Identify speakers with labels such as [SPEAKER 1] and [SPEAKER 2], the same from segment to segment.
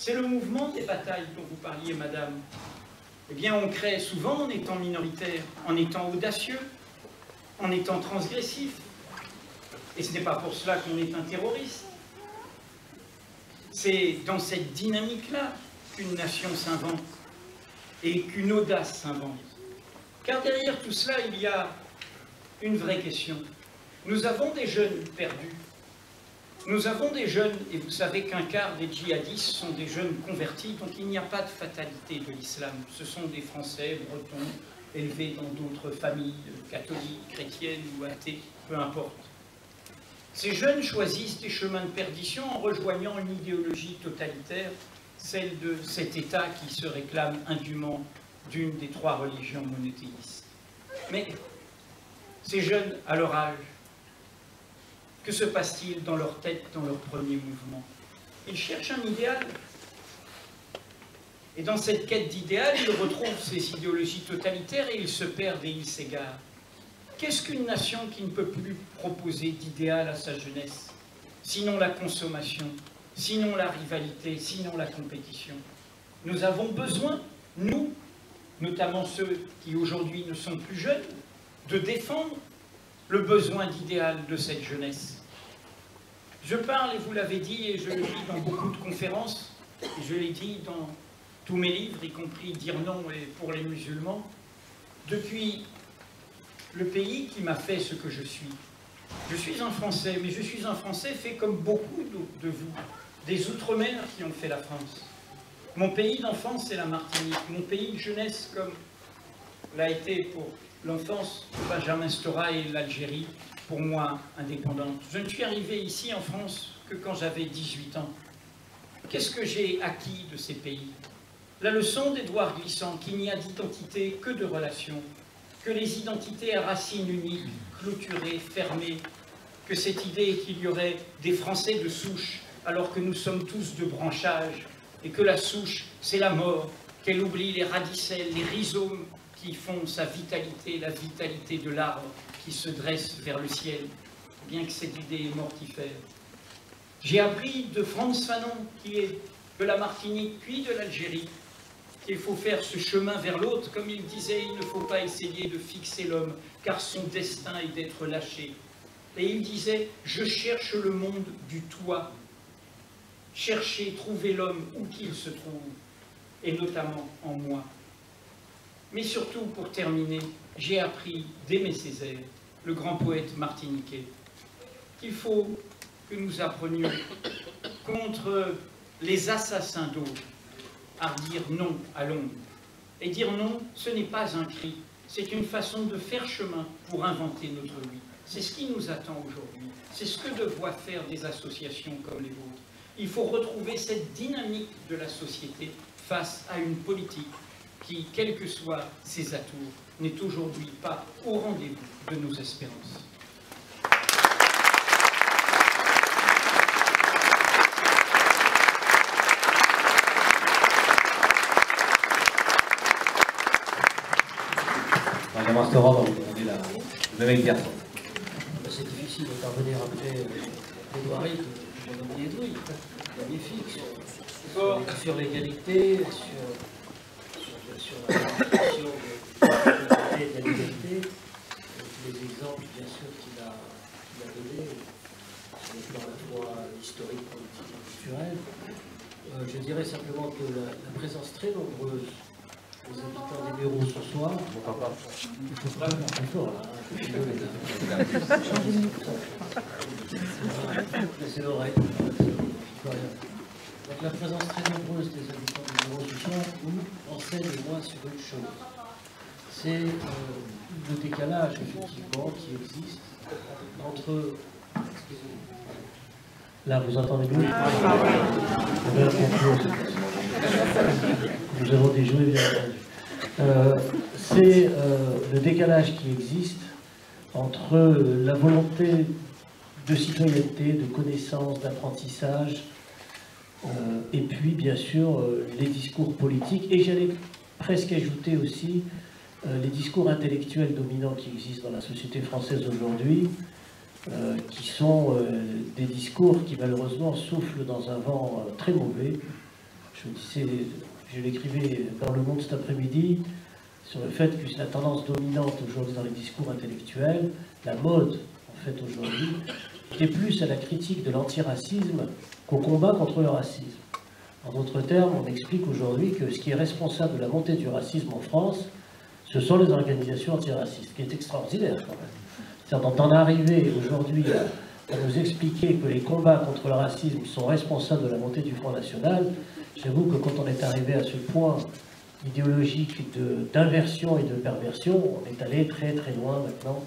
[SPEAKER 1] C'est le mouvement des batailles dont vous parliez, madame. Eh bien, on crée souvent en étant minoritaire, en étant audacieux, en étant transgressif. Et ce n'est pas pour cela qu'on est un terroriste. C'est dans cette dynamique-là qu'une nation s'invente et qu'une audace s'invente. Car derrière tout cela, il y a une vraie question. Nous avons des jeunes perdus. Nous avons des jeunes, et vous savez qu'un quart des djihadistes sont des jeunes convertis, donc il n'y a pas de fatalité de l'islam. Ce sont des Français, bretons, élevés dans d'autres familles, catholiques, chrétiennes ou athées, peu importe. Ces jeunes choisissent des chemins de perdition en rejoignant une idéologie totalitaire, celle de cet État qui se réclame indûment d'une des trois religions monothéistes. Mais ces jeunes, à leur âge, que se passe-t-il dans leur tête, dans leur premier mouvement? Ils cherchent un idéal. Et dans cette quête d'idéal, ils retrouvent ces idéologies totalitaires et ils se perdent et ils s'égarent. Qu'est-ce qu'une nation qui ne peut plus proposer d'idéal à sa jeunesse? Sinon la consommation, sinon la rivalité, sinon la compétition. Nous avons besoin, nous, notamment ceux qui aujourd'hui ne sont plus jeunes, de défendre le besoin d'idéal de cette jeunesse. Je parle, et vous l'avez dit, et je le dis dans beaucoup de conférences, et je l'ai dit dans tous mes livres, y compris Dire non et pour les musulmans, depuis le pays qui m'a fait ce que je suis. Je suis un Français, mais je suis un Français fait comme beaucoup de vous, des Outre-mer qui ont fait la France. Mon pays d'enfance, c'est la Martinique. Mon pays de jeunesse, comme l'a été pour l'enfance de Benjamin Stora et l'Algérie, pour moi, indépendante. Je ne suis arrivé ici en France que quand j'avais 18 ans. Qu'est-ce que j'ai acquis de ces pays? La leçon d'Édouard Glissant, qu'il n'y a d'identité que de relations, que les identités à racines uniques, clôturées, fermées, que cette idée qu'il y aurait des Français de souche, alors que nous sommes tous de branchage, et que la souche, c'est la mort, qu'elle oublie les radicelles, les rhizomes qui font sa vitalité, la vitalité de l'arbre qui se dresse vers le ciel, bien que cette idée est mortifère. J'ai appris de Frantz Fanon, qui est de la Martinique, puis de l'Algérie, qu'il faut faire ce chemin vers l'autre. Comme il disait, il ne faut pas essayer de fixer l'homme, car son destin est d'être lâché. Et il disait, je cherche le monde du toi. Cherchez, trouvez l'homme où qu'il se trouve, et notamment en moi. Mais surtout, pour terminer, j'ai appris d'Aimé Césaire, le grand poète martiniquais, qu'il faut que nous apprenions contre les assassins d'autres, à dire non à l'ombre. Et dire non, ce n'est pas un cri, c'est une façon de faire chemin pour inventer notre vie. C'est ce qui nous attend aujourd'hui, c'est ce que doivent faire des associations comme les vôtres. Il faut retrouver cette dynamique de la société face à une politique qui, quels que soient ses atours, n'est aujourd'hui pas au rendez-vous de nos espérances.
[SPEAKER 2] Benjamin Stora va vous demander la même exercice.
[SPEAKER 3] C'est difficile de parvenir après plaidoirie de mon ami Edoui, magnifique, sur l'égalité, sur la question de la liberté, les exemples bien sûr qu'il a donnés sur le plan à la fois historique, politique et culturel. Je dirais simplement que la présence très nombreuse des habitants des bureaux ce soir, il faut pas faire plus fort là, c'est l'oreille. Donc la présence très nombreuse des habitants des bureaux ce soir nous enseigne moi sur une chose. C'est le décalage effectivement qui existe entre... Là, vous entendez mieux? Nous avons des jouets, bien entendu. C'est le décalage qui existe entre la volonté de citoyenneté, de connaissance, d'apprentissage, et puis, bien sûr, les discours politiques, et j'allais presque ajouter aussi les discours intellectuels dominants qui existent dans la société française aujourd'hui, qui sont des discours qui malheureusement soufflent dans un vent très mauvais. je l'écrivais dans Le Monde cet après-midi, sur le fait que la tendance dominante aujourd'hui dans les discours intellectuels, la mode en fait aujourd'hui, était plus à la critique de l'antiracisme qu'au combat contre le racisme. En d'autres termes, on explique aujourd'hui que ce qui est responsable de la montée du racisme en France, ce sont les organisations antiracistes, ce qui est extraordinaire quand même. C'est-à-dire d'en arriver aujourd'hui à nous expliquer que les combats contre le racisme sont responsables de la montée du Front National. J'avoue que quand on est arrivé à ce point idéologique d'inversion et de perversion, on est allé très très loin maintenant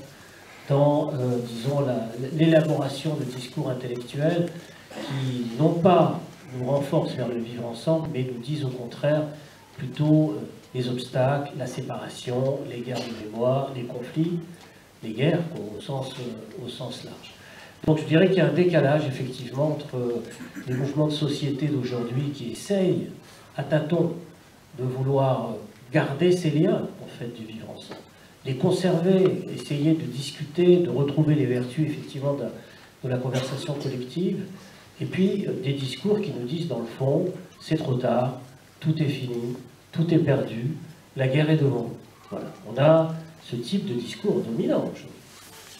[SPEAKER 3] dans, disons, l'élaboration de discours intellectuels qui, non pas nous renforcent vers le vivre ensemble, mais nous disent au contraire plutôt les obstacles, la séparation, les guerres de mémoire, les conflits, les guerres au sens large. Donc je dirais qu'il y a un décalage effectivement entre les mouvements de société d'aujourd'hui qui essayent à tâtons de vouloir garder ces liens en fait du vivre ensemble, les conserver, essayer de discuter, de retrouver les vertus effectivement de la conversation collective, et puis des discours qui nous disent dans le fond, c'est trop tard, tout est fini, tout est perdu, la guerre est devant nous. Voilà. On a ce type de discours dominant aujourd'hui.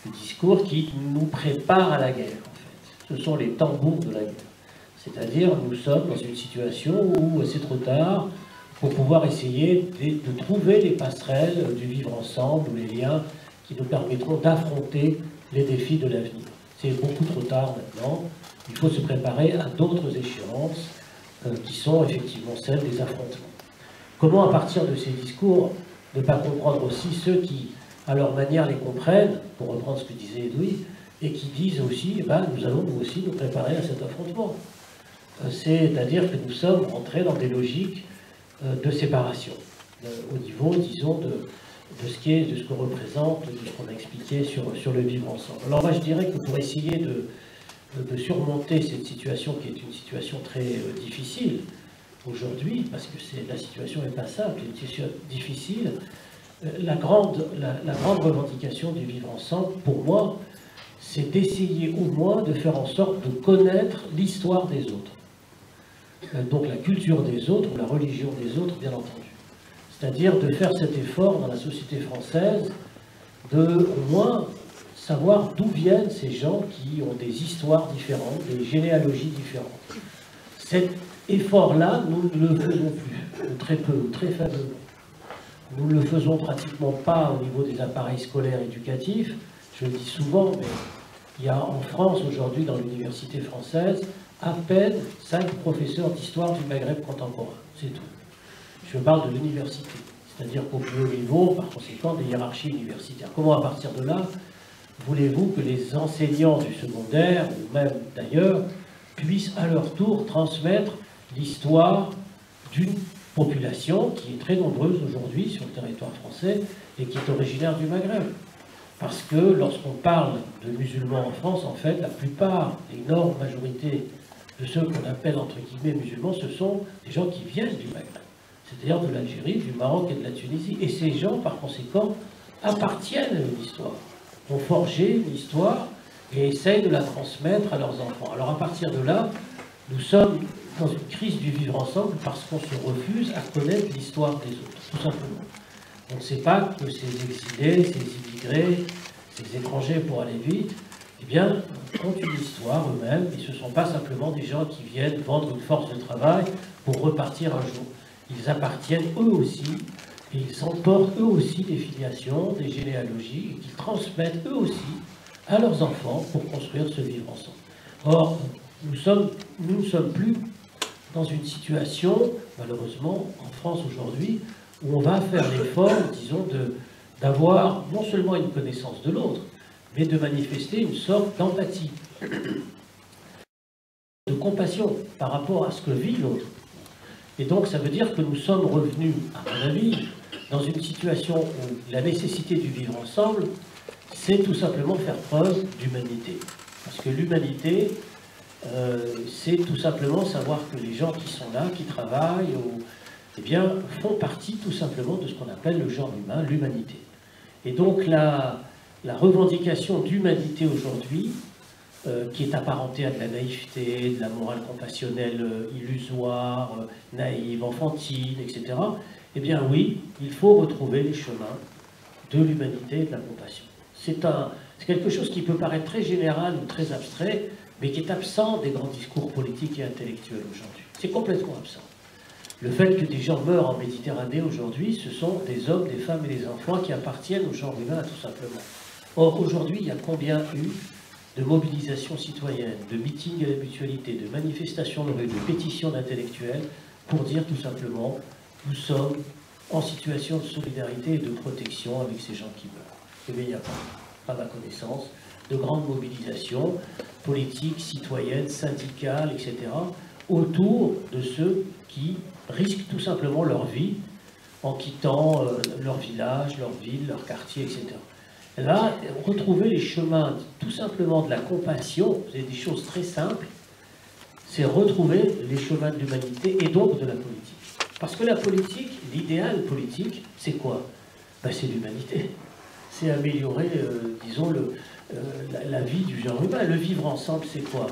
[SPEAKER 3] Le discours qui nous prépare à la guerre, en fait. Ce sont les tambours de la guerre. C'est-à-dire, nous sommes dans une situation où c'est trop tard pour pouvoir essayer de trouver les passerelles du vivre ensemble, ou les liens qui nous permettront d'affronter les défis de l'avenir. C'est beaucoup trop tard maintenant. Il faut se préparer à d'autres échéances qui sont effectivement celles des affrontements. Comment, à partir de ces discours, ne pas comprendre aussi ceux qui, à leur manière, les comprennent, pour reprendre ce que disait Edoui, et qui disent aussi, nous allons nous aussi nous préparer à cet affrontement. C'est-à-dire que nous sommes entrés dans des logiques de séparation, au niveau, disons, de ce que représente, de ce qu'on a expliqué sur le vivre ensemble. Alors moi, je dirais que pour essayer de surmonter cette situation, qui est une situation très difficile aujourd'hui, parce que la situation n'est pas simple, c'est une situation difficile, la grande revendication du vivre ensemble, pour moi, c'est d'essayer au moins de faire en sorte de connaître l'histoire des autres. Donc la culture des autres, ou la religion des autres, bien entendu. C'est-à-dire de faire cet effort dans la société française, de au moins savoir d'où viennent ces gens qui ont des histoires différentes, des généalogies différentes. Cet effort-là, nous ne le faisons plus, ou très peu, ou très faiblement. Nous ne le faisons pratiquement pas au niveau des appareils scolaires éducatifs. Je le dis souvent, mais il y a en France aujourd'hui, dans l'université française, à peine 5 professeurs d'histoire du Maghreb contemporain. C'est tout. Je parle de l'université, c'est-à-dire qu'au plus haut niveau, par conséquent, des hiérarchies universitaires. Comment, à partir de là, voulez-vous que les enseignants du secondaire, ou même d'ailleurs, puissent à leur tour transmettre l'histoire d'une population qui est très nombreuse aujourd'hui sur le territoire français et qui est originaire du Maghreb? Parce que lorsqu'on parle de musulmans en France, en fait, la plupart, l'énorme majorité de ceux qu'on appelle entre guillemets musulmans, ce sont des gens qui viennent du Maghreb, c'est-à-dire de l'Algérie, du Maroc et de la Tunisie. Et ces gens, par conséquent, appartiennent à une histoire, ont forgé une histoire et essayent de la transmettre à leurs enfants. Alors à partir de là, nous sommes dans une crise du vivre ensemble parce qu'on se refuse à connaître l'histoire des autres, tout simplement. On ne sait pas que ces exilés, ces immigrés, ces étrangers pour aller vite, eh bien, ont une histoire eux-mêmes. Ils ne sont pas simplement des gens qui viennent vendre une force de travail pour repartir un jour. Ils appartiennent eux aussi, et ils emportent eux aussi des filiations, des généalogies, et qu'ils transmettent eux aussi à leurs enfants pour construire ce vivre ensemble. Or, nous ne sommes plus dans une situation, malheureusement, en France aujourd'hui, où on va faire l'effort, disons, d'avoir non seulement une connaissance de l'autre, mais de manifester une sorte d'empathie, de compassion par rapport à ce que vit l'autre. Et donc ça veut dire que nous sommes revenus, à mon avis, dans une situation où la nécessité du vivre ensemble, c'est tout simplement faire preuve d'humanité. Parce que l'humanité, c'est tout simplement savoir que les gens qui sont là, qui travaillent, eh bien, font partie tout simplement de ce qu'on appelle le genre humain, l'humanité. Et donc la revendication d'humanité aujourd'hui, qui est apparenté à de la naïveté, de la morale compassionnelle illusoire, naïve, enfantine, etc. Eh bien oui, il faut retrouver les chemins de l'humanité et de la compassion. C'est quelque chose qui peut paraître très général ou très abstrait, mais qui est absent des grands discours politiques et intellectuels aujourd'hui. C'est complètement absent. Le fait que des gens meurent en Méditerranée aujourd'hui, ce sont des hommes, des femmes et des enfants qui appartiennent au genre humain, tout simplement. Or, aujourd'hui, il y a combien eu de mobilisations citoyennes, de meetings à la mutualité, de manifestations de rue, de pétitions d'intellectuels, pour dire tout simplement, nous sommes en situation de solidarité et de protection avec ces gens qui meurent. Eh bien, il n'y a pas, à ma connaissance, de grandes mobilisations politiques, citoyennes, syndicales, etc., autour de ceux qui risquent tout simplement leur vie en quittant leur village, leur ville, leur quartier, etc. Là, retrouver les chemins tout simplement de la compassion, c'est des choses très simples, c'est retrouver les chemins de l'humanité et donc de la politique. Parce que la politique, l'idéal politique, c'est quoi? Ben, c'est l'humanité. C'est améliorer, disons, la vie du genre humain. Le vivre ensemble, c'est quoi?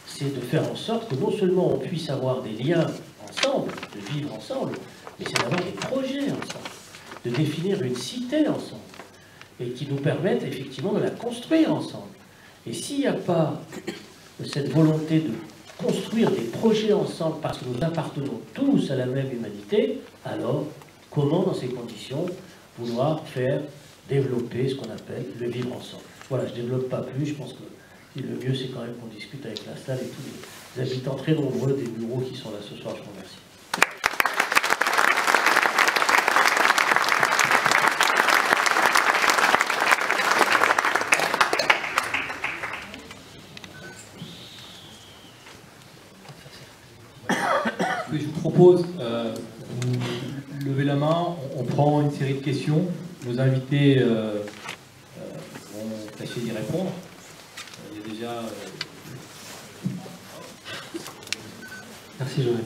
[SPEAKER 3] C'est de faire en sorte que non seulement on puisse avoir des liens ensemble, de vivre ensemble, mais c'est d'avoir des projets ensemble, de définir une cité ensemble, et qui nous permettent effectivement de la construire ensemble. Et s'il n'y a pas cette volonté de construire des projets ensemble parce que nous appartenons tous à la même humanité, alors comment dans ces conditions vouloir faire développer ce qu'on appelle le vivre ensemble? Voilà, je ne développe pas plus, je pense que le mieux c'est quand même qu'on discute avec la salle et tous les habitants très nombreux des bureaux qui sont là ce soir. Je vous remercie.
[SPEAKER 2] Je vous propose, vous levez la main, on prend une série de questions. Nos invités vont tâcher d'y répondre. Il y a déjà... Merci Joël.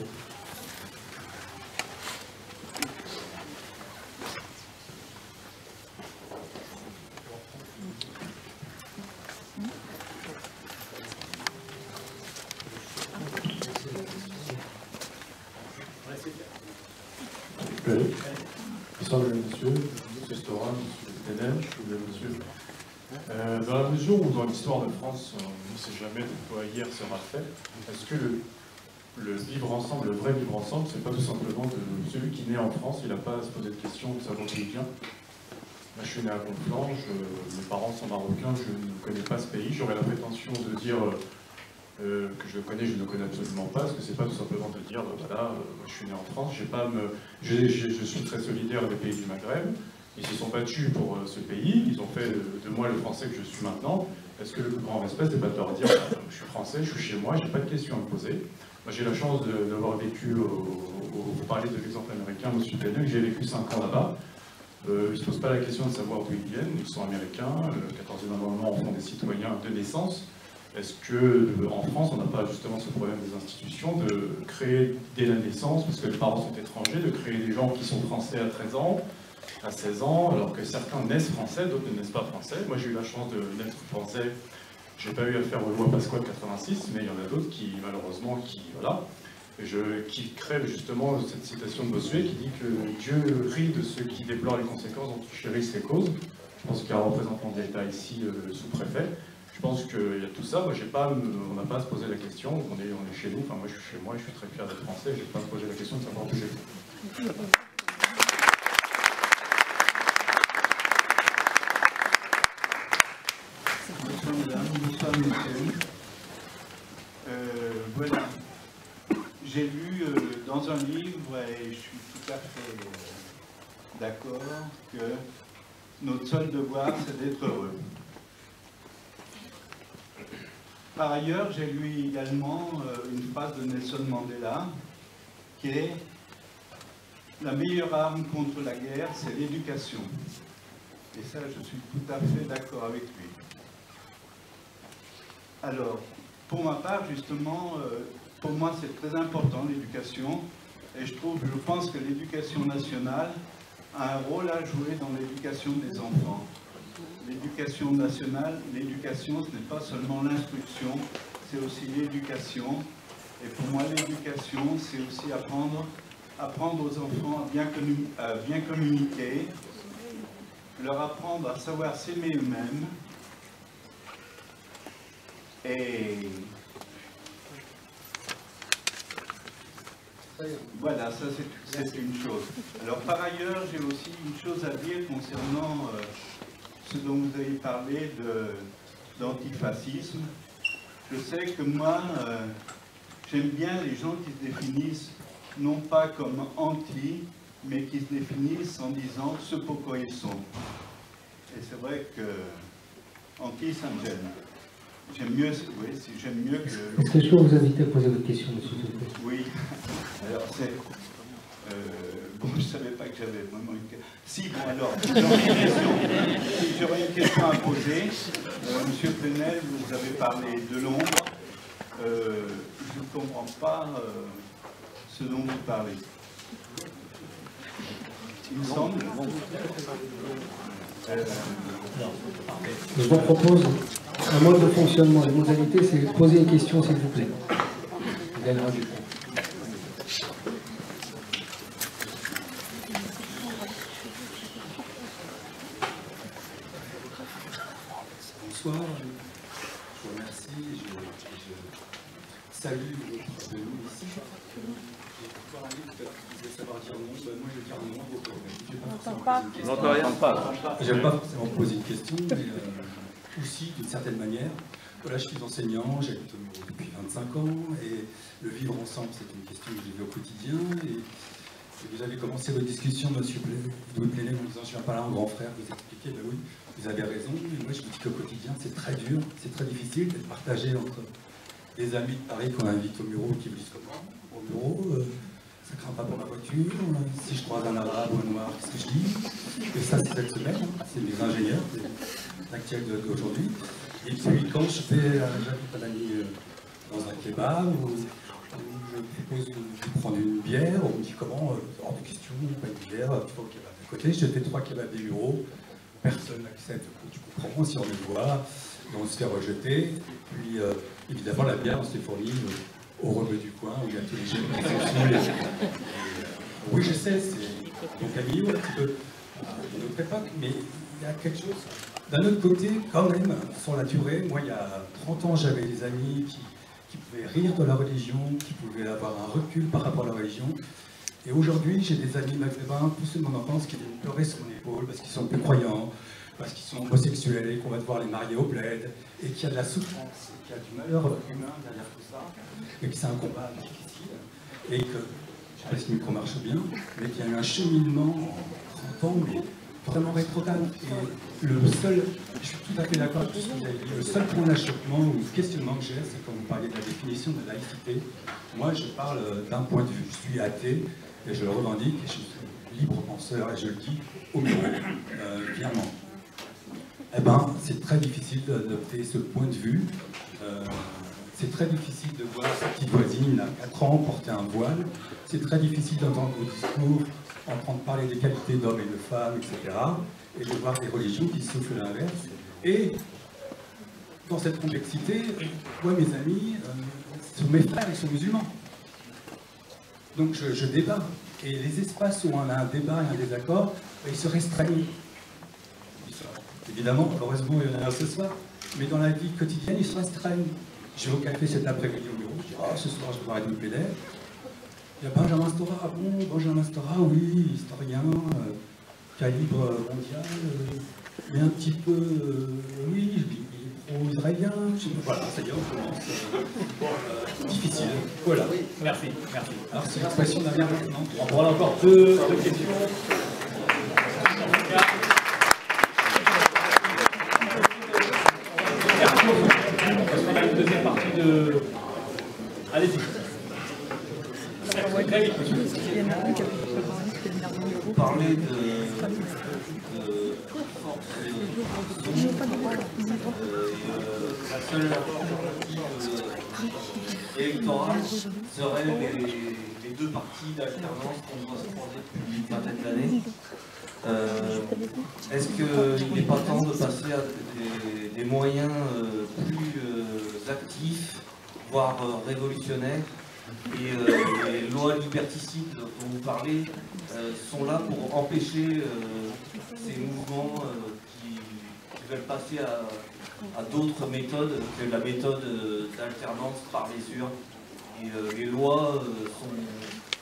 [SPEAKER 4] Bonsoir, monsieur Stora, monsieur Tenel, monsieur. Dans la mesure où dans l'histoire de France, on ne sait jamais de quoi hier sera fait, est-ce que le vivre ensemble, le vrai vivre ensemble, c'est pas tout simplement de celui qui naît en France, il n'a pas à se poser de questions de savoir d'où il vient. Moi, je suis né à Conflans, mes parents sont marocains, je ne connais pas ce pays, j'aurais la prétention de dire que je connais, je ne connais absolument pas, parce que c'est pas tout simplement de dire, voilà, je suis né en France, je suis très solidaire des pays du Maghreb, ils se sont battus pour ce pays, ils ont fait de moi le français que je suis maintenant. Est-ce que le plus grand respect, c'est pas de leur dire, je suis français, je suis chez moi, j'ai pas de questions à me poser. Moi j'ai la chance d'avoir vécu, vous parlez de l'exemple américain, monsieur Penel, j'ai vécu 5 ans là-bas. Ils ne se posent pas la question de savoir d'où ils viennent, ils sont américains, le 14e amendement en font des citoyens de naissance. Est-ce qu'en France, on n'a pas justement ce problème des institutions de créer dès la naissance, parce que les parents sont étrangers, de créer des gens qui sont français à 13 ans, à 16 ans, alors que certains naissent français, d'autres ne naissent pas français. Moi j'ai eu la chance de naître français, j'ai pas eu à faire loi Pasqua de 86, mais il y en a d'autres qui, malheureusement, qui crèvent justement cette citation de Bossuet qui dit que Dieu rit de ceux qui déplorent les conséquences dont ils chérissent les causes. Je pense qu'il y a un représentant de l'État ici, le sous-préfet. Je pense qu'il y a tout ça. Moi, on n'a pas à se poser la question. On est chez nous. Enfin, moi, je suis chez moi. Je suis très fier d'être français. Je n'ai pas à se poser la question de savoir d'où j'ai fait.
[SPEAKER 5] Voilà. J'ai lu dans un livre, et je suis tout à fait d'accord, que notre seul devoir, c'est d'être heureux. Par ailleurs, j'ai lu également une phrase de Nelson Mandela, qui est « La meilleure arme contre la guerre, c'est l'éducation ». Et ça, je suis tout à fait d'accord avec lui. Alors, pour ma part, justement, pour moi, c'est très important, l'éducation. Et je pense que l'éducation nationale a un rôle à jouer dans l'éducation des enfants. l'éducation nationale, l'éducation, ce n'est pas seulement l'instruction, c'est aussi l'éducation. Et pour moi, l'éducation, c'est aussi apprendre aux enfants à bien communiquer, leur apprendre à savoir s'aimer eux-mêmes. Et voilà, ça c'est une chose. Alors par ailleurs, j'ai aussi une chose à dire concernant ce dont vous avez parlé d'antifascisme. Je sais que moi, j'aime bien les gens qui se définissent non pas comme anti, mais qui se définissent en disant ce pourquoi ils sont. Et c'est vrai que anti, ça me gêne. J'aime mieux, oui, j'aime mieux que...
[SPEAKER 3] Est-ce que je peux vous inviter à poser votre question, monsieur?
[SPEAKER 5] Oui. Alors c'est... bon, je ne savais pas que j'avais vraiment une question. Si, bon alors, j'aurais une question à poser. Monsieur Plenel, vous avez parlé de l'ombre. Je ne comprends pas ce dont vous parlez. Il me semble.
[SPEAKER 3] Je vous propose un mode de fonctionnement. La modalité, c'est de poser une question, s'il vous plaît. Vous gagnera du temps.
[SPEAKER 6] Bonsoir, je vous remercie, je salue votre venue ici. J'ai voir un livre qui voulait savoir dire non, moi je vais dire non. On n'entend rien. Je ne vais pas forcément poser une question, mais aussi d'une certaine manière. Voilà, je suis enseignant, j'habite depuis 25 ans, et le vivre ensemble, c'est une question que je vis au quotidien. Et vous avez commencé votre discussion, monsieur Plenel, en disant je viens pas là en grand frère, vous expliquez, ben oui, vous avez raison, mais moi je vous dis qu'au quotidien c'est très dur, c'est très difficile d'être partagé entre des amis de Paris qu'on invite au bureau qui vous disent comment, au bureau, ça craint pas pour ma voiture, si je croise un arabe ou un noir, qu'est-ce que je dis? Et ça c'est cette semaine, c'est mes ingénieurs, l'actuel d'aujourd'hui. Et puis quand j'habite un ami dans un kebab, où je propose de prendre une bière, on me dit comment, hors de question, pas une bière, tu vas au kebab à côté, je fais 3 kebabs des bureaux, personne n'accepte, tu comprends, si on le voit, on se fait rejeter, et puis évidemment la bière on se fait fournir au rebeu du coin, où il y a tous les jeunes qui sont saoulés. Oui je sais, c'est donc ami ou un petit peu une autre époque, mais il y a quelque chose. D'un autre côté, quand même, sur la durée, moi il y a 30 ans j'avais des amis qui pouvaient rire de la religion, qui pouvaient avoir un recul par rapport à la religion. Et aujourd'hui, j'ai des amis maghrébins, tous ceux de mon enfance, qui viennent pleurer sur mon épaule parce qu'ils sont plus croyants, parce qu'ils sont homosexuels et qu'on va devoir les marier au bled, et qu'il y a de la souffrance, et qu'il y a du malheur humain derrière tout ça, et que c'est un combat difficile, et que, je ne sais pas si le micro marche bien, mais qu'il y a eu un cheminement en 30 ans, mais vraiment rétrograde. Et le seul, je suis tout à fait d'accord avec ce que vous avez dit, le seul point d'achoppement ou questionnement que j'ai, c'est quand vous parlez de la définition de la laïcité. Moi, je parle d'un point de vue. Je suis athée, et je le revendique, et je suis libre penseur, et je le dis au bureau, clairement. Eh bien, c'est très difficile d'adopter ce point de vue. C'est très difficile de voir sa petite voisine, à 4 ans, porter un voile. C'est très difficile d'entendre vos discours en train de parler des qualités d'hommes et de femmes, etc. Et de voir des religions qui soufflent l'inverse. Et dans cette complexité, moi, mes amis, mes frères, ils sont musulmans. Donc je débat. Et les espaces où on a un débat et un désaccord, ils se restreignent. Évidemment, heureusement, il y en a ce soir. Mais dans la vie quotidienne, ils se restreignent. Je vais au café cet après-midi au bureau, je dis « ce soir, je vais voir Edmond Plenel ». Il y a Benjamin Stora, ah bon, Benjamin Stora, oui, historien, calibre mondial, mais un petit peu, oui, je dis pro-israélien, voilà, ça y est, on commence. Difficile, voilà.
[SPEAKER 2] Merci, merci.
[SPEAKER 6] Alors, c'est l'expression d'un bien maintenant.
[SPEAKER 2] On prend encore deux questions. Parce qu'on a une deuxième partie de... Allez-y. Très vite, monsieur.
[SPEAKER 7] Vous parlez de force la seule alternative électorale seraient les deux partis d'alternance qu'on doit se croiser depuis une vingtaine d'années. Est-ce qu'il n'est pas temps de passer à des moyens plus actifs, voire révolutionnaires? Et les lois liberticides dont vous parlez sont là pour empêcher ces mouvements qui veulent passer à d'autres méthodes que la méthode d'alternance par les urnes. Et les lois sont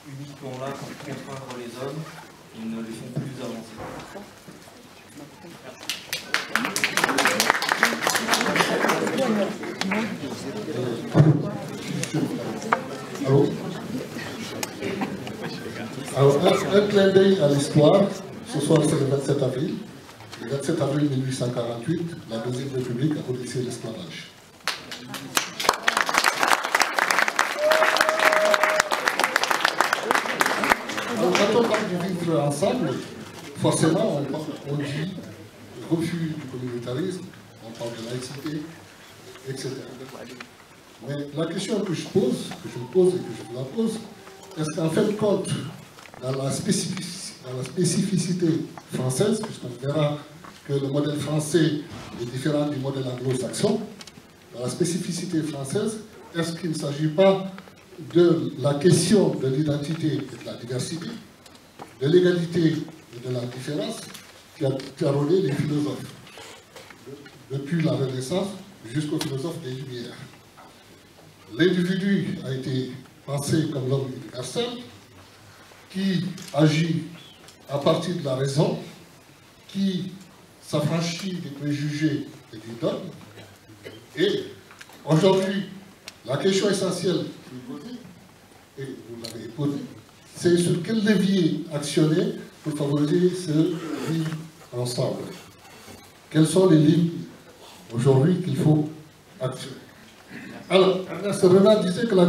[SPEAKER 7] uniquement là pour contraindre les hommes, ils ne les font plus avancer.
[SPEAKER 8] Alors, un clin d'œil à l'histoire. Ce soir, c'est le 27 avril. Le 27 avril 1848, la Deuxième République abolissait l'esclavage. Alors, quand on parle de vivre ensemble, forcément, on dit refus du communautarisme, on parle de laïcité, etc. Mais la question que je me pose et que je vous la pose, est-ce qu'en fin de compte, dans la spécificité française, puisqu'on verra que le modèle français est différent du modèle anglo-saxon, dans la spécificité française, est-ce qu'il ne s'agit pas de la question de l'identité et de la diversité, de l'égalité et de la différence qui a carolé les philosophes, depuis la Renaissance jusqu'aux philosophes des Lumières? L'individu a été pensé comme l'homme universel, qui agit à partir de la raison, qui s'affranchit des préjugés et des dogmes. Et aujourd'hui, la question essentielle qui est posée, et vous l'avez posée, c'est sur quel levier actionner pour favoriser ce vivre ensemble. Quelles sont les lignes aujourd'hui qu'il faut actionner? Alors, Ernest Renan disait que la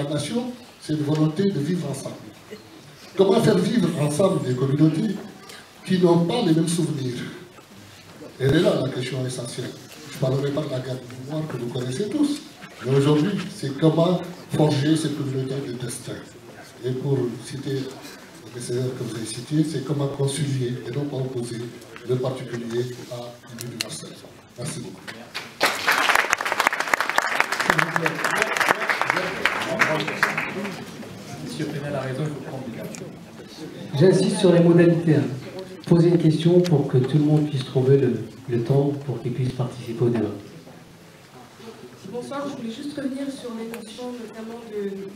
[SPEAKER 8] nation, c'est une volonté de vivre ensemble. Comment faire vivre ensemble des communautés qui n'ont pas les mêmes souvenirs? Elle est là la question essentielle. Je ne parlerai pas de la guerre du pouvoir que vous connaissez tous, mais aujourd'hui, c'est comment forger cette communauté de destin. Et pour citer le messager que vous avez cité, c'est comment concilier et non pas opposer le particulier à l'universel. Merci beaucoup.
[SPEAKER 2] Monsieur Pénal a raison, il faut prendre des cartes.
[SPEAKER 3] J'insiste sur les modalités. Poser une question pour que tout le monde puisse trouver le temps pour qu'il puisse participer au débat.
[SPEAKER 9] Bonsoir, je voulais juste revenir sur les notions notamment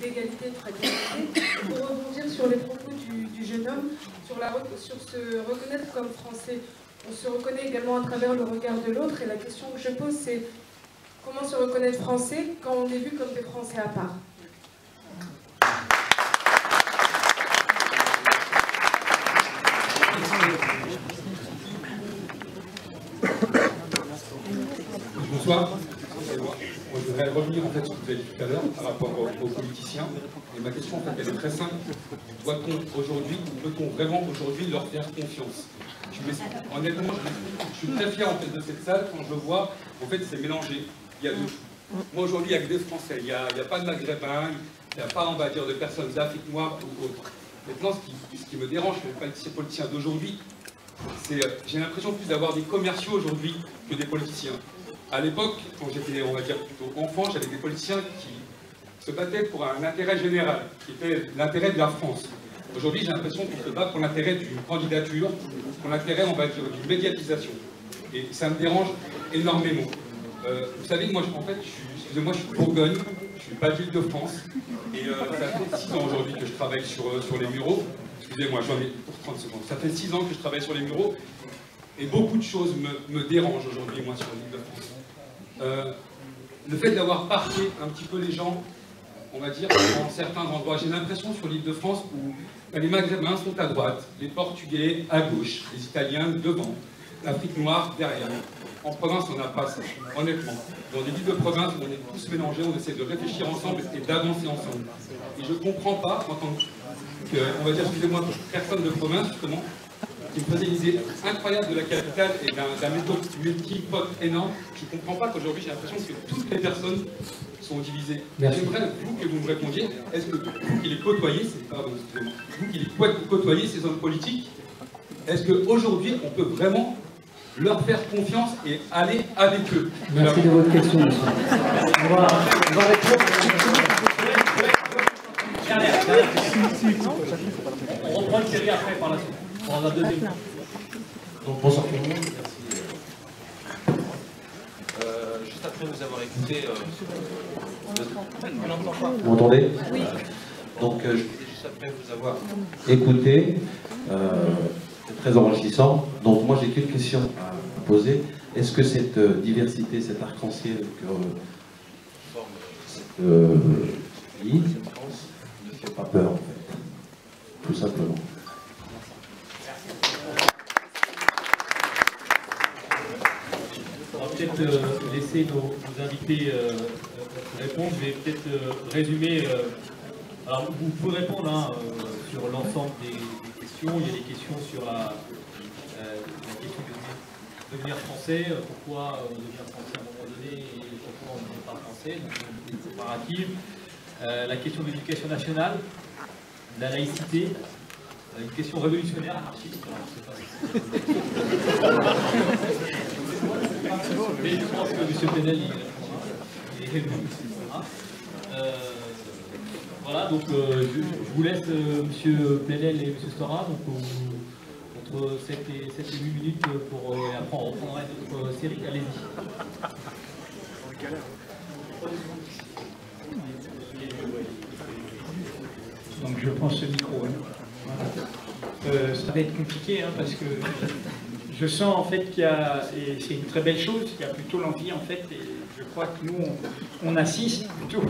[SPEAKER 9] d'égalité, de fraternité, pour rebondir sur les propos du jeune homme, sur se reconnaître comme français. On se reconnaît également à travers le regard de l'autre, et la question que je pose, c'est comment se reconnaître français quand on est vu comme des Français à part?
[SPEAKER 6] Bonsoir. Moi, je voudrais revenir en fait sur ce que vous avez dit tout à l'heure par rapport aux politiciens. Et ma question en fait, elle est très simple. Doit-on aujourd'hui, peut-on vraiment aujourd'hui leur faire confiance? Honnêtement, je suis très fier en fait de cette salle quand je vois, en fait, c'est mélangé. Il y a de tout. Moi aujourd'hui, il n'y a que des Français. Il n'y a pas de Maghrébins, il n'y a pas, on va dire, de personnes d'Afrique noire ou autres. Maintenant, ce qui me dérange chez les politiciens d'aujourd'hui, c'est j'ai l'impression plus d'avoir des commerciaux aujourd'hui que des politiciens. À l'époque, quand j'étais, on va dire, plutôt enfant, j'avais des politiciens qui se battaient pour un intérêt général, qui était l'intérêt de la France. Aujourd'hui, j'ai l'impression qu'on se bat pour l'intérêt d'une candidature, pour l'intérêt, on va dire, d'une médiatisation. Et ça me dérange énormément. Vous savez, moi, en fait, excusez-moi, je suis de Bourgogne, je suis pas de l'Île-de-France, et ça fait 6 ans aujourd'hui que je travaille sur les Mureaux. Excusez-moi, j'en ai pour 30 secondes. Ça fait 6 ans que je travaille sur les Mureaux, et beaucoup de choses me dérangent aujourd'hui, moi, sur l'Île-de-France. Le fait d'avoir parqué un petit peu les gens, on va dire, dans certains endroits. J'ai l'impression sur l'Île-de-France où les Maghrébins sont à droite, les Portugais à gauche, les Italiens devant, l'Afrique noire derrière. En province, on n'a pas ça, honnêtement. Dans des villes de province, on est tous mélangés, on essaie de réfléchir ensemble et d'avancer ensemble. Et je ne comprends pas, en tant que, on va dire, excusez-moi, personne de province, justement, qui me faisait une idée incroyable de la capitale et d'un méthode multipote énorme. Je ne comprends pas qu'aujourd'hui, j'ai l'impression que toutes les personnes sont divisés.
[SPEAKER 2] Merci.
[SPEAKER 6] J'aimerais, vous, que vous me répondiez, est-ce que vous qui les côtoyez, vous qui les côtoyez, ces hommes politiques, est-ce qu'aujourd'hui, on peut vraiment leur faire confiance et aller avec eux?
[SPEAKER 3] Merci de votre question, monsieur. On va répondre.
[SPEAKER 2] On reprend une série après par la suite. On va deuxième.
[SPEAKER 7] Donc bonsoir tout le monde, merci. Juste après vous avoir écouté... Vous m'entendez? Oui. Donc juste après vous avoir écouté, c'est très enrichissant. Donc moi j'ai quelques questions à poser. Est-ce que cette diversité, cet arc-en-ciel que forme cette pays, cette France, ne fait pas peur en fait? Tout simplement.
[SPEAKER 2] On va peut-être laisser nos invités répondre. Je vais peut-être résumer. Alors, vous pouvez répondre sur l'ensemble des questions. Il y a des questions sur la question de devenir français. Pourquoi on devient français à un moment donné et pourquoi on ne devient pas français. Donc, une comparative. La question de l'éducation nationale, de la laïcité. Une question révolutionnaire, anarchiste. Mais je pense que M. Penel, il répondra. Voilà, donc je vous laisse M. Penel et M. Stora, donc entre 7 et 8 minutes pour après on reprendra une autre série. Allez-y.
[SPEAKER 1] Donc je prends ce micro. Voilà. Ça va être compliqué parce que je sens en fait qu'il y a, et c'est une très belle chose, il y a plutôt l'envie en fait, et je crois que nous on assiste plutôt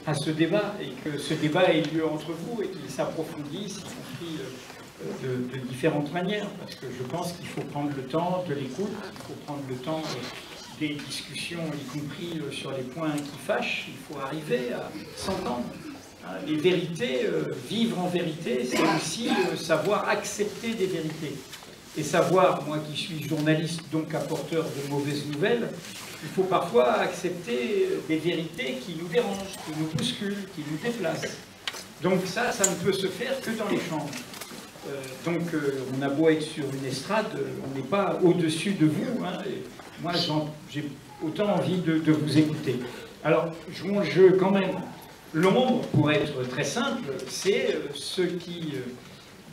[SPEAKER 1] à ce débat et que ce débat ait lieu entre vous et qu'il s'approfondisse, y compris de différentes manières, parce que je pense qu'il faut prendre le temps de l'écoute, il faut prendre le temps des discussions, y compris sur les points qui fâchent, il faut arriver à s'entendre. Les vérités, vivre en vérité, c'est aussi savoir accepter des vérités. Et savoir, moi qui suis journaliste, donc apporteur de mauvaises nouvelles, il faut parfois accepter des vérités qui nous dérangent, qui nous bousculent, qui nous déplacent. Donc ça ne peut se faire que dans les chambres. Donc on a beau être sur une estrade, on n'est pas au-dessus de vous. Et moi j'ai autant envie de vous écouter. Alors jouons le jeu quand même. L'ombre, pour être très simple, c'est ceux qui,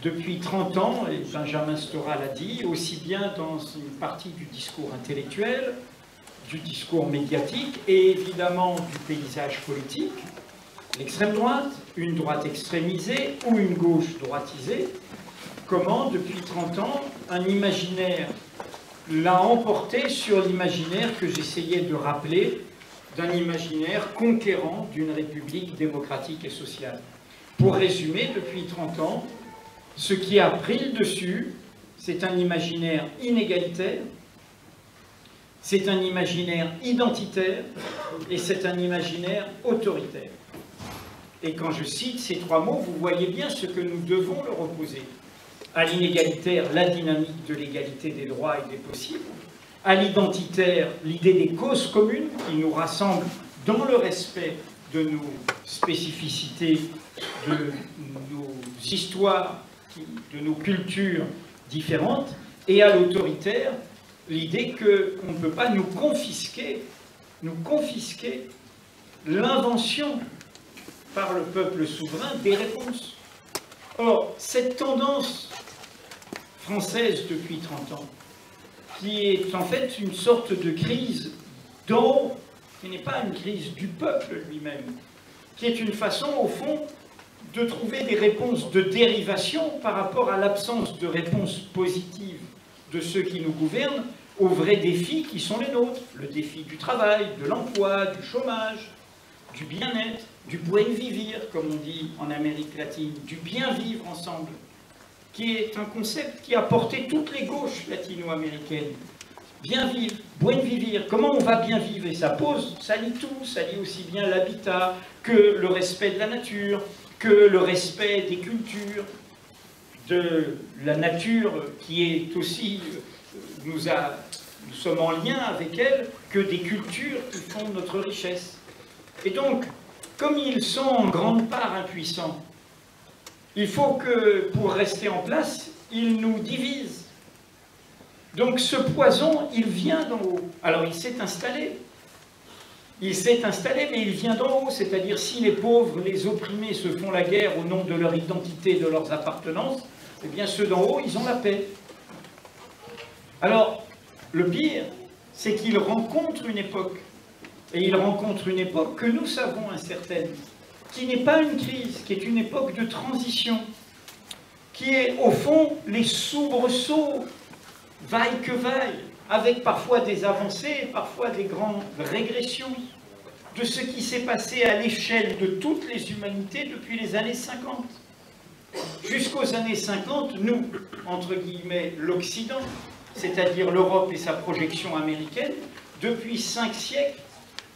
[SPEAKER 1] depuis 30 ans, et Benjamin Stora l'a dit, aussi bien dans une partie du discours intellectuel, du discours médiatique et évidemment du paysage politique, l'extrême droite, une droite extrémisée ou une gauche droitisée, comment, depuis 30 ans, un imaginaire l'a emporté sur l'imaginaire que j'essayais de rappeler, d'un imaginaire conquérant d'une république démocratique et sociale. Pour résumer, depuis 30 ans, ce qui a pris le dessus, c'est un imaginaire inégalitaire, c'est un imaginaire identitaire et c'est un imaginaire autoritaire. Et quand je cite ces trois mots, vous voyez bien ce que nous devons leur opposer. À l'inégalitaire, la dynamique de l'égalité des droits et des possibles. À l'identitaire, l'idée des causes communes qui nous rassemblent dans le respect de nos spécificités, de nos histoires, de nos cultures différentes. Et à l'autoritaire, l'idée qu'on ne peut pas nous confisquer l'invention par le peuple souverain des réponses. Or, cette tendance française depuis 30 ans, qui est en fait une sorte de crise d'en haut, qui n'est pas une crise du peuple lui-même, qui est une façon, au fond, de trouver des réponses de dérivation par rapport à l'absence de réponses positives de ceux qui nous gouvernent aux vrais défis qui sont les nôtres. Le défi du travail, de l'emploi, du chômage, du bien-être, du buen vivir, comme on dit en Amérique latine, du bien vivre ensemble, qui est un concept qui a porté toutes les gauches latino-américaines. Bien vivre, buen vivir, comment on va bien vivre? Et ça lie tout, ça lie aussi bien l'habitat que le respect de la nature, que le respect des cultures, de la nature qui est aussi, nous sommes en lien avec elle, que des cultures qui font notre richesse. Et donc, comme ils sont en grande part impuissants, il faut que, pour rester en place, ils nous divisent. Donc ce poison, il vient d'en haut. Alors il s'est installé. Il s'est installé, mais il vient d'en haut. C'est-à-dire, si les pauvres, les opprimés se font la guerre au nom de leur identité, de leurs appartenances, eh bien ceux d'en haut, ils ont la paix. Alors, le pire, c'est qu'ils rencontrent une époque. Et ils rencontrent une époque que nous savons incertaine, qui n'est pas une crise, qui est une époque de transition, qui est au fond les soubresauts, vaille que vaille, avec parfois des avancées, parfois des grandes régressions, de ce qui s'est passé à l'échelle de toutes les humanités depuis les années 50. Jusqu'aux années 50, nous, entre guillemets, l'Occident, c'est-à-dire l'Europe et sa projection américaine, depuis 5 siècles,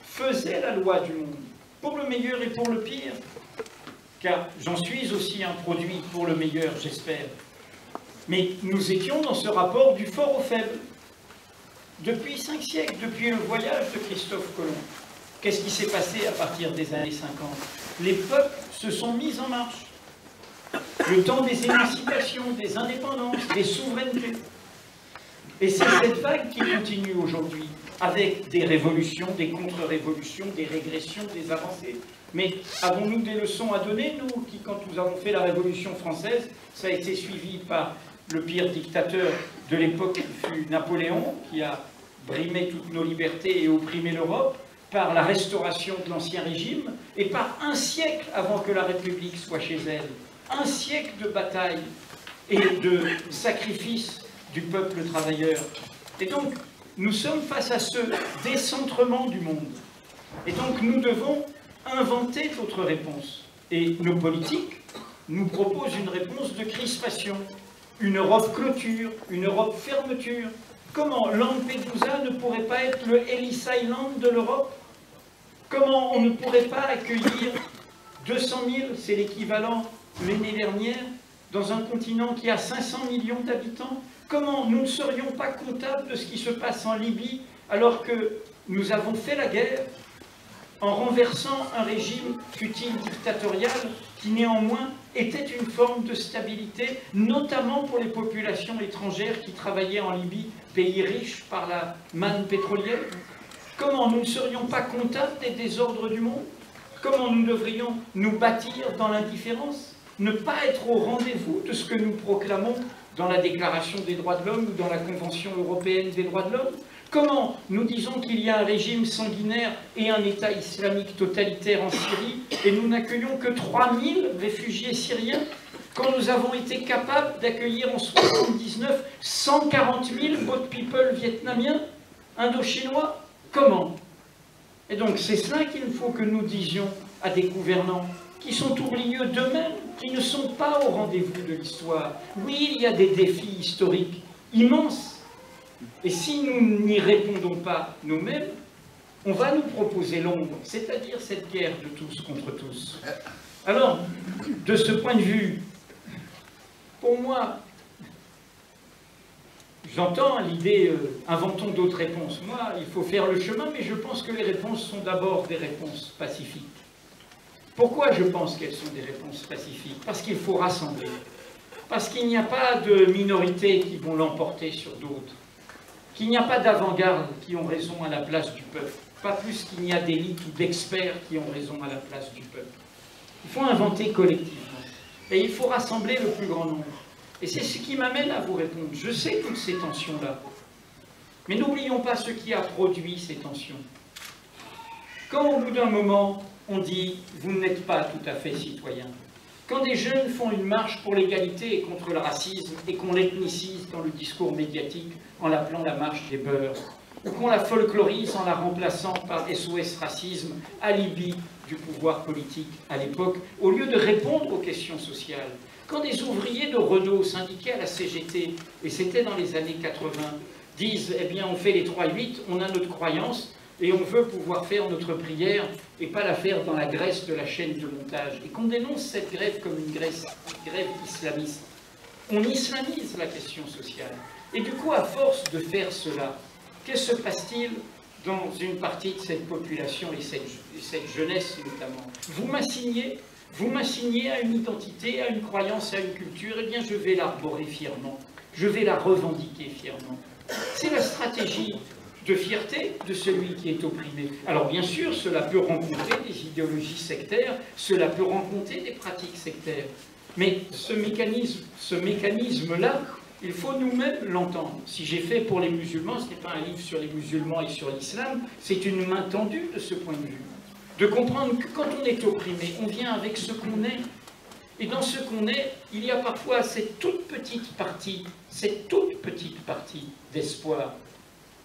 [SPEAKER 1] faisait la loi du monde, pour le meilleur et pour le pire, car j'en suis aussi un produit pour le meilleur, j'espère. Mais nous étions dans ce rapport du fort au faible, depuis 5 siècles, depuis le voyage de Christophe Colomb. Qu'est-ce qui s'est passé à partir des années 50? Les peuples se sont mis en marche. Le temps des émancipations, des indépendances, des souverainetés. Et c'est cette vague qui continue aujourd'hui, avec des révolutions, des contre-révolutions, des régressions, des avancées. Mais avons-nous des leçons à donner, nous, qui, quand nous avons fait la Révolution française, ça a été suivi par le pire dictateur de l'époque qui fut Napoléon, qui a brimé toutes nos libertés et opprimé l'Europe, par la restauration de l'Ancien Régime, et par un siècle avant que la République soit chez elle. Un siècle de bataille et de sacrifice du peuple travailleur. Et donc, nous sommes face à ce décentrement du monde. Et donc, nous devons inventer d'autres réponses. Et nos politiques nous proposent une réponse de crispation. Une Europe clôture, une Europe fermeture. Comment Lampedusa ne pourrait pas être le Ellis Island de l'Europe? Comment on ne pourrait pas accueillir 200 000, c'est l'équivalent l'année dernière, dans un continent qui a 500 millions d'habitants? Comment nous ne serions pas comptables de ce qui se passe en Libye alors que nous avons fait la guerre en renversant un régime, fut-il dictatorial, qui néanmoins était une forme de stabilité, notamment pour les populations étrangères qui travaillaient en Libye, pays riche par la manne pétrolière? Comment nous ne serions pas comptables des désordres du monde? Comment nous devrions nous bâtir dans l'indifférence? Ne pas être au rendez-vous de ce que nous proclamons dans la Déclaration des droits de l'homme ou dans la Convention européenne des droits de l'homme? Comment nous disons qu'il y a un régime sanguinaire et un État islamique totalitaire en Syrie et nous n'accueillons que 3000 réfugiés syriens quand nous avons été capables d'accueillir en 1979 140 000 boat people vietnamiens, indo-chinois? Comment? Et donc c'est cela qu'il faut que nous disions à des gouvernants qui sont oublieux d'eux-mêmes, qui ne sont pas au rendez-vous de l'histoire. Oui, il y a des défis historiques immenses. Et si nous n'y répondons pas nous-mêmes, on va nous proposer l'ombre, c'est-à-dire cette guerre de tous contre tous. Alors, de ce point de vue, pour moi, j'entends l'idée, inventons d'autres réponses. Moi, il faut faire le chemin, mais je pense que les réponses sont d'abord des réponses pacifiques. Pourquoi je pense qu'elles sont des réponses pacifiques? Parce qu'il faut rassembler. Parce qu'il n'y a pas de minorités qui vont l'emporter sur d'autres. Qu'il n'y a pas d'avant-garde qui ont raison à la place du peuple. Pas plus qu'il n'y a d'élites ou d'experts qui ont raison à la place du peuple. Il faut inventer collectivement. Et il faut rassembler le plus grand nombre. Et c'est ce qui m'amène à vous répondre. Je sais toutes ces tensions-là. Mais n'oublions pas ce qui a produit ces tensions. Quand au bout d'un moment, on dit « vous n'êtes pas tout à fait citoyen », quand des jeunes font une marche pour l'égalité et contre le racisme et qu'on l'ethnicise dans le discours médiatique en l'appelant la marche des beurs, ou qu'on la folklorise en la remplaçant par SOS Racisme, alibi du pouvoir politique à l'époque, au lieu de répondre aux questions sociales, quand des ouvriers de Renault syndiqués à la CGT, et c'était dans les années 80, disent « eh bien on fait les 3-8, on a notre croyance, et on veut pouvoir faire notre prière et pas la faire dans la graisse de la chaîne de montage. » Et qu'on dénonce cette grève comme une grève islamiste. On islamise la question sociale. Et du coup, à force de faire cela, que se passe-t-il? dans une partie de cette population et cette jeunesse notamment. Vous m'assignez à une identité, à une croyance, à une culture, eh bien je vais l'arborer fièrement, je vais la revendiquer fièrement. C'est la stratégie de fierté de celui qui est opprimé. Alors bien sûr, cela peut rencontrer des idéologies sectaires, cela peut rencontrer des pratiques sectaires, mais ce mécanisme-là, il faut nous-mêmes l'entendre. Si j'ai fait pour les musulmans, ce n'est pas un livre sur les musulmans et sur l'islam, c'est une main tendue de ce point de vue. De comprendre que quand on est opprimé, on vient avec ce qu'on est. Et dans ce qu'on est, il y a parfois cette toute petite partie d'espoir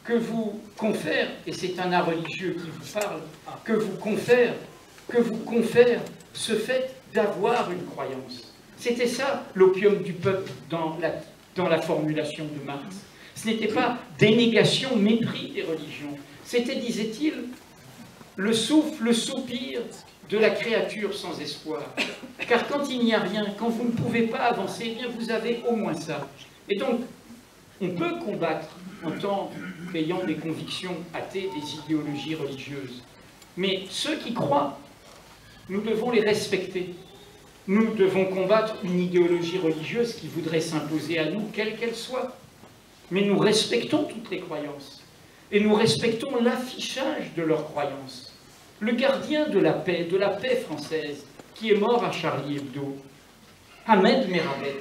[SPEAKER 1] que vous confère, et c'est un art religieux qui vous parle, que vous confère ce fait d'avoir une croyance. C'était ça l'opium du peuple dans la formulation de Marx. Ce n'était pas dénégation, mépris des religions. C'était, disait-il, le souffle, le soupir de la créature sans espoir. Car quand il n'y a rien, quand vous ne pouvez pas avancer, eh bien vous avez au moins ça. Et donc, on peut combattre en tant qu'ayant des convictions athées, des idéologies religieuses. Mais ceux qui croient, nous devons les respecter. Nous devons combattre une idéologie religieuse qui voudrait s'imposer à nous, quelle qu'elle soit. Mais nous respectons toutes les croyances. Et nous respectons l'affichage de leurs croyances. Le gardien de la paix française, qui est mort à Charlie Hebdo, Ahmed Merabet,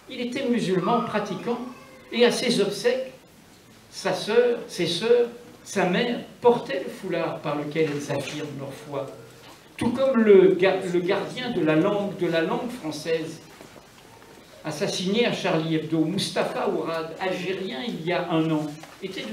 [SPEAKER 1] il était musulman pratiquant, et à ses obsèques, sa sœur, ses sœurs, sa mère portaient le foulard par lequel elles affirment leur foi. Tout comme le gardien de la langue française, assassiné à Charlie Hebdo, Mustapha Ourad, algérien il y a 1 an, était